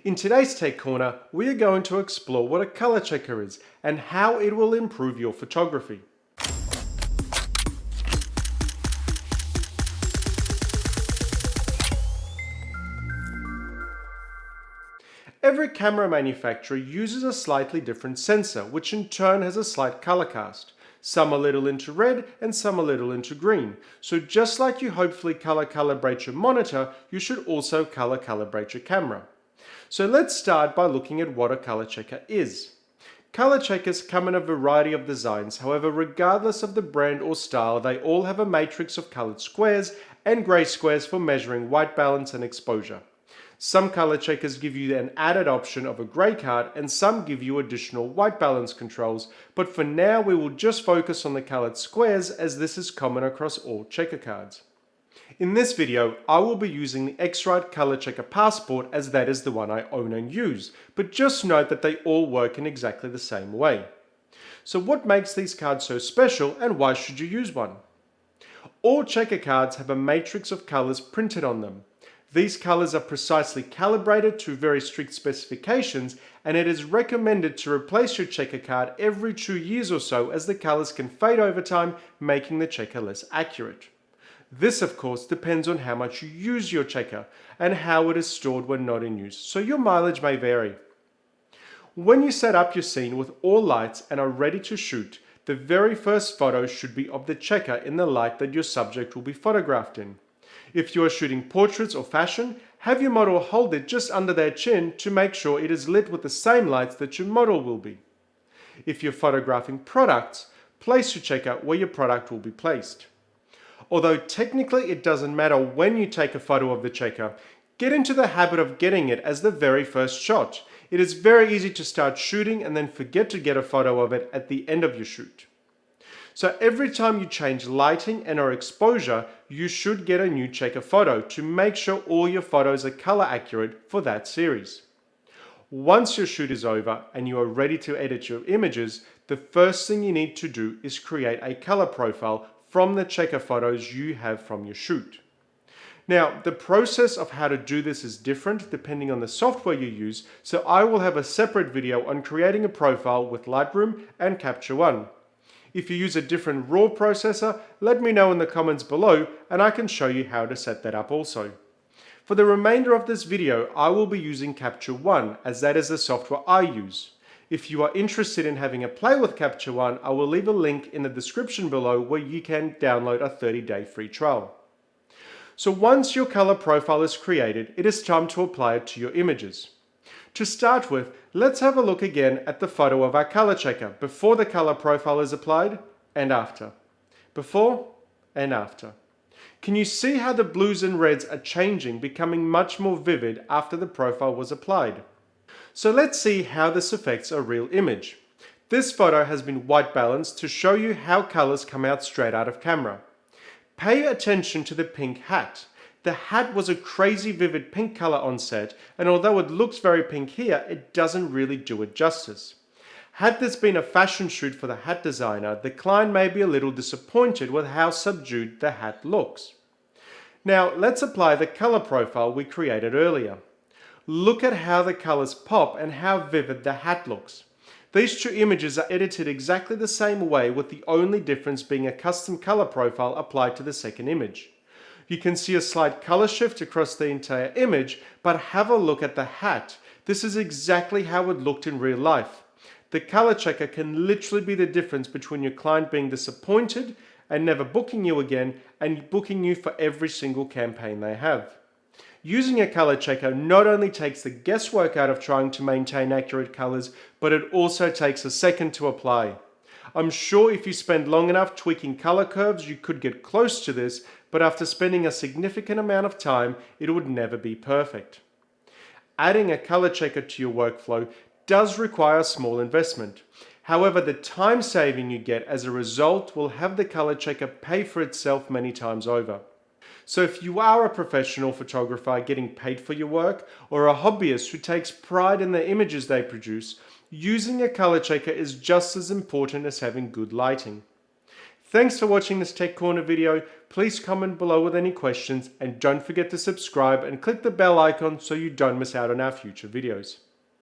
In today's Tech Corner, we are going to explore what a color checker is and how it will improve your photography. Every camera manufacturer uses a slightly different sensor, which in turn has a slight color cast. Some a little into red and some a little into green. So just like you hopefully color calibrate your monitor, you should also color calibrate your camera. So let's start by looking at what a color checker is. Color checkers come in a variety of designs, however, regardless of the brand or style, they all have a matrix of colored squares and gray squares for measuring white balance and exposure. Some color checkers give you an added option of a gray card and some give you additional white balance controls, but for now we will just focus on the colored squares as this is common across all checker cards. In this video, I will be using the Xrite Color Checker Passport as that is the one I own and use, but just note that they all work in exactly the same way. So what makes these cards so special and why should you use one? All checker cards have a matrix of colors printed on them. These colors are precisely calibrated to very strict specifications, and it is recommended to replace your checker card every 2 years or so as the colors can fade over time, making the checker less accurate. This of course depends on how much you use your checker and how it is stored when not in use, so your mileage may vary. When you set up your scene with all lights and are ready to shoot, the very first photo should be of the checker in the light that your subject will be photographed in. If you are shooting portraits or fashion, have your model hold it just under their chin to make sure it is lit with the same lights that your model will be. If you're photographing products, place your checker where your product will be placed. Although technically it doesn't matter when you take a photo of the checker, get into the habit of getting it as the very first shot. It is very easy to start shooting and then forget to get a photo of it at the end of your shoot. So every time you change lighting and or exposure, you should get a new checker photo to make sure all your photos are color accurate for that series. Once your shoot is over and you are ready to edit your images, the first thing you need to do is create a color profile from the checker photos you have from your shoot. Now, the process of how to do this is different depending on the software you use, so I will have a separate video on creating a profile with Lightroom and Capture One. If you use a different RAW processor, let me know in the comments below and I can show you how to set that up also. For the remainder of this video, I will be using Capture One as that is the software I use. If you are interested in having a play with Capture One, I will leave a link in the description below where you can download a 30-day free trial. So once your color profile is created, it is time to apply it to your images. To start with, let's have a look again at the photo of our color checker before the color profile is applied and after. Before and after. Can you see how the blues and reds are changing, becoming much more vivid after the profile was applied? So let's see how this affects a real image. This photo has been white balanced to show you how colors come out straight out of camera. Pay attention to the pink hat. The hat was a crazy vivid pink color on set, and although it looks very pink here, it doesn't really do it justice. Had this been a fashion shoot for the hat designer, the client may be a little disappointed with how subdued the hat looks. Now let's apply the color profile we created earlier. Look at how the colors pop and how vivid the hat looks. These two images are edited exactly the same way, with the only difference being a custom color profile applied to the second image. You can see a slight color shift across the entire image, but have a look at the hat. This is exactly how it looked in real life. The color checker can literally be the difference between your client being disappointed and never booking you again and booking you for every single campaign they have. Using a color checker not only takes the guesswork out of trying to maintain accurate colors, but it also takes a second to apply. I'm sure if you spend long enough tweaking color curves, you could get close to this, but after spending a significant amount of time, it would never be perfect. Adding a color checker to your workflow does require a small investment. However, the time saving you get as a result will have the color checker pay for itself many times over. So if you are a professional photographer getting paid for your work, or a hobbyist who takes pride in the images they produce, using a color checker is just as important as having good lighting. Thanks for watching this Tech Corner video. Please comment below with any questions and don't forget to subscribe and click the bell icon so you don't miss out on our future videos.